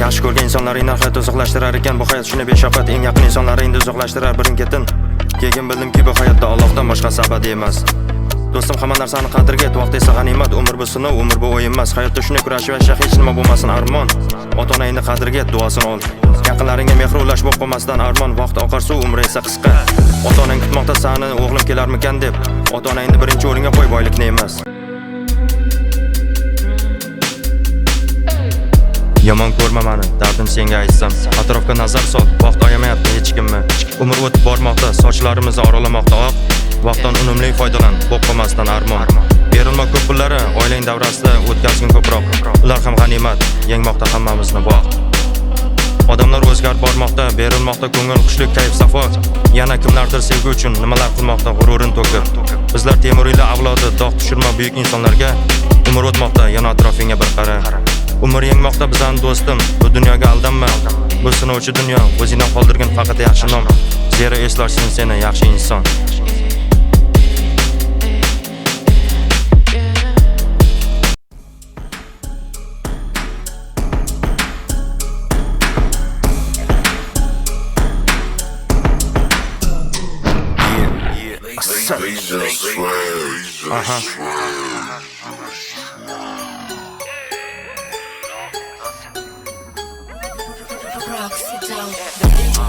Yaxshi ko'rgan insonlaringdan hayot uzoqlashtirar ekan. Bu hayot shuni beshafqat, eng yaqin insonlaringni uzoqlashtirar birin-ketin. Keyin bildimki bu hayotda Allohdan boshqasi abadiy emas. Do'stim, hamma narsani qadriga yet, vaqt esa g'animat. Umr bu sinov, umr bu o'yin emas. Hayotda shuni kurashish va hech nima bo'lmasin armon. Ota-onangni qadriga yet, duosini ol. Yaqinlaringga mehr ulash bo'lib qolmasdan armon. Vaqt oqar suv, umri esa qisqa. Ota-onang kutmoqda seni, o'g'lim kelarmikan deb. Ota-onangni birinchi o'ringa qo'y, boylikni emas. Yomon ko'rma meni, dardim senga aytsam. Atrofga nazar sol, vaqt ayamayapti hech kimni. Umr o'tib bormoqda, sochlarimizni oralamoqda oq. Vaqtdan unumli foydalan, bo'p qolmasdan armon. Berilma ko'p pullari, oilang davrasida o'tkazgin ko'proq. Ular ham g'animat, yengmoqda hammamizni bog'. Odamlar o'zgarib bormoqda, berilmoqda ko'ngil xushlik, kayf, safo. Yana kimlardir sevgi uchun nimalar qilmoqda, g'ururin to'kib. Bizlar Temuriylar avlodi, dog' tushirma buyuk insonlarga. Umr o'tmoqda, yana atrofingga bir qara. Umr yengmoqda bizdan do'stim, bu dunyoga aldanma. Bu sinovchi dunyo, o'zingdan qoldirgin faqat yaxshi nom. Zero eslarsin seni yaxshi inson.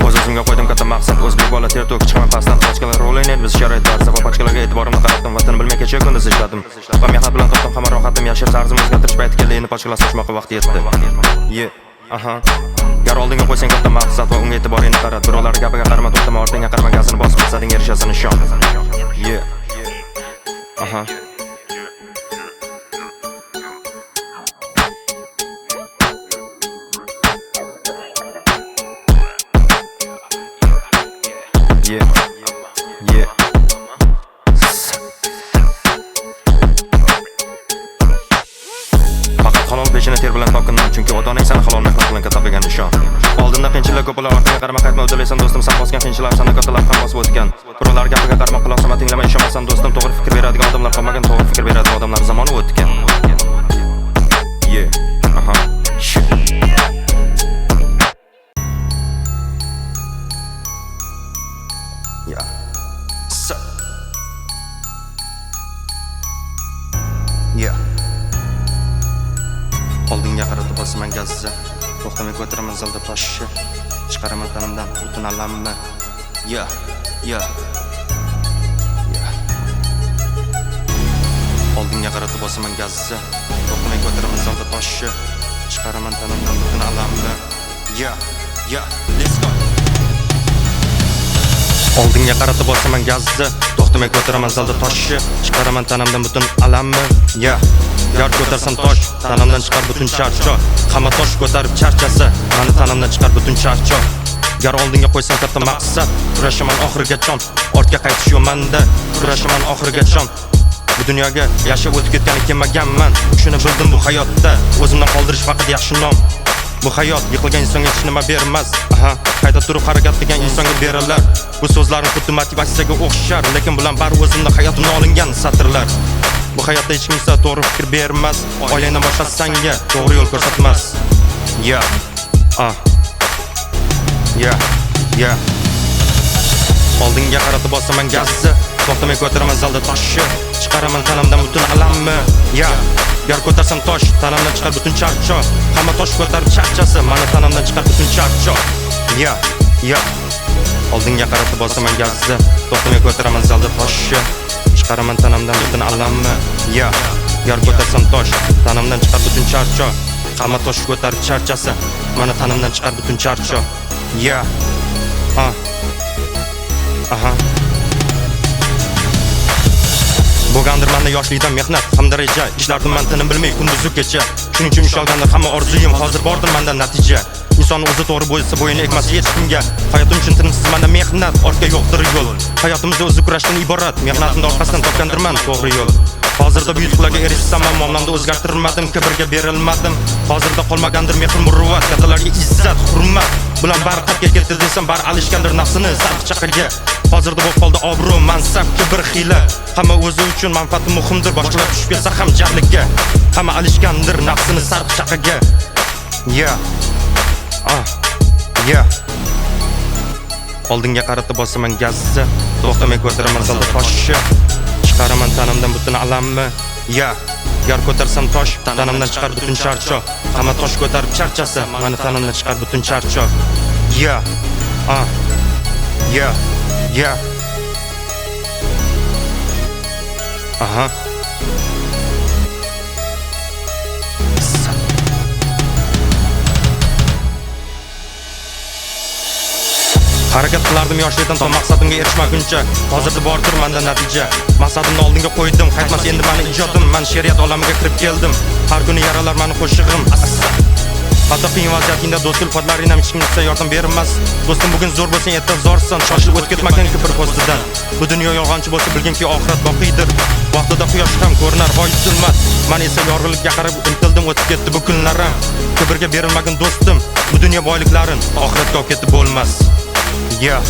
O'zimga qo'ydim katta maqsad, o'zbek bola ter to'kib chiqmay pastdan qochganlar rol o'ynaydi biz sharoitlarda. Va boshqalarga e'tiborimni qaratdim, vatan bilmay kecha kunduz ishladim. Va mehnat bilan topdim hamma rohatim, yashab tarzimni o'zgartirish payti keldi, endi boshqalarga sochmoqqa vaqt yetdi. Gar oldinga qo'ysang katta maqsad va unga e'tiboringni qarat. Birovlar gapiga qarama, to'xtama, ortingga qarama, gazini bosib maqsadingga erishasan ishon. Faqat halol peshini ter bilan topganman, chunki ota-onang seni halol mehnat bilan topgan nishon. Oldinda qiyinchilik ko'plar, orqaga qarama, qaytma, o'dalaysan do'stim, sen bosgan qiyinchiliklar seni kattalar ham bosib o'tgan. Birovlar gapiga qarama, quloqsama, tinglamay ishonmasan do'stim, to'g'ri fikr beradigan odamlar qolmagan, to'g'ri fikr beradigan odamlar zamoni o'tgan. Oldinga qaratib bosaman gazza, to'xtamay ko'taraman zalda toshni, chiqaraman tanamdan butun alamni. Oldinga qaratib bosaman gazza, to'xtamay ko'taraman zalda toshni, chiqaraman tanamdan butun alamni. Let's go. Oldinga qaratib bosaman gazza, to'xtamay ko'taraman zalda toshni, chiqaraman tanamdan butun alamni. Gar ko'tarsam tosh, tanamdan chiqar butun charchoq. Hamma tosh ko'tarib charchasa, meni tanamdan chiqar butun charchoq. Gar oldinga qo'ysam katta maqsad, kurashaman oxirigacha. Ortga qaytish yo'q menda, kurashaman oxirigacha. Bu dunyoga yashab o'tib ketgani kelmaganman. Shuni bildim bu hayotda, o'zimdan qoldirish faqat yaxshi nom. Bu hayot yiqilgan insonga hech nima bermas. Qayta turib harakat qilgan insonga berilar. Bu so'zlarning xuddi motivatsiyaga o'xshar, lekin bular bari o'zimning hayotimdan olingan satrlar. Bu hayotda hech kimsa to'g'ri fikr bermas, oilangdan boshqa senga to'g'ri yo'l ko'rsatmas. Oldinga qaratib bosaman gazni, to'xtamay ko'taraman zalda toshni, chiqaraman tanamdan butun alamni. Gar ko'tarsam tosh, tanamdan chiqar butun charchoq. Hamma tosh ko'tarib charchasa, meni tanamdan chiqar butun charchoq. Oldinga qaratib bosaman gazni, to'xtamay ko'taraman zalda toshni, chiqaraman tanamdan butun alamni. Gar ko'tarsam tosh, tanamdan chiqar butun charchoq. Hamma tosh ko'tarib charchasa, meni tanamdan chiqar butun charchoq. Bo'lgandir menda yoshlikdan mehnat hamda reja, ishlardim men tinim bilmay kunduzu kecha. Shuning uchun ish olgandir hamma orzuyim, hozir bordir mendan natija. Inson o'zi to'g'ri bo'lsa bo'yini ekmas hech kimga. Hayotim uchun tinimsiz menda mehnat, ortga yo'qdir yo'l. Hayotimizda o'zi kurashdan iborat, mehnatimning orqasidan topgandirman to'g'ri yo'l. Hozirda bu yutuqlarga erishsam ham muomalamda o'zgartirmadim, kibrga berilmadim. Hozirda qolmagandir mehr, muruvvat, kattalarga izzat, hurmat. Bular bari qatga ketdi desam, bari alishgandir nafsini sarchaqaga. Hozirda bo'lib qoldi obro', mansab, kibr, xiyla. Hamma o'zi uchun manfaati muhimdir, boshqalar tushib ketsa ham jarlikka. Hamma alishgandir nafsini sarchaqaga. Yeah. Oldinga qaratib bosaman gazni, to'xtamay ko'taraman zalda toshni. Chiqaraman tanamdan butun alamni. Yeah. Gar ko'tarsam tosh, tanamdan chiqar butun charchoq. Hamma tosh ko'tarib charchasa, meni tanamdan chiqar butun charchoq. Yeah. Yeah. Yeah. Aha. Harakat qilardim yoshlikdan to maqsadimga erishmaguncha. Hozirda bordir menda natija. Maqsadimni oldinga qo'ydim, qaytmas endi meni ijodim. Men she'riyat olamiga kirib keldim. Har kuni yaralar meni qo'shig'im. Hatto qiyin vaziyatda do'st ulfatlaringdan hech kimga yordam bermas. Do'stim bugun zo'r bo'lsang, erta zo'rsan. Shoshilib o'tib ketmagan kibr postidan. Bu dunyo yolg'onchi bo'lsa bilginki oxirat boqiydir. Vaqtida quyosh ham ko'rinar, voy zulmat. Men esa yorug'likka qarab intildim, o'tib ketdi bu kunlarim. Kibrga berilmagan do'stim, bu dunyo boyliklarin oxiratga olib ketib bo'lmas. Yeah.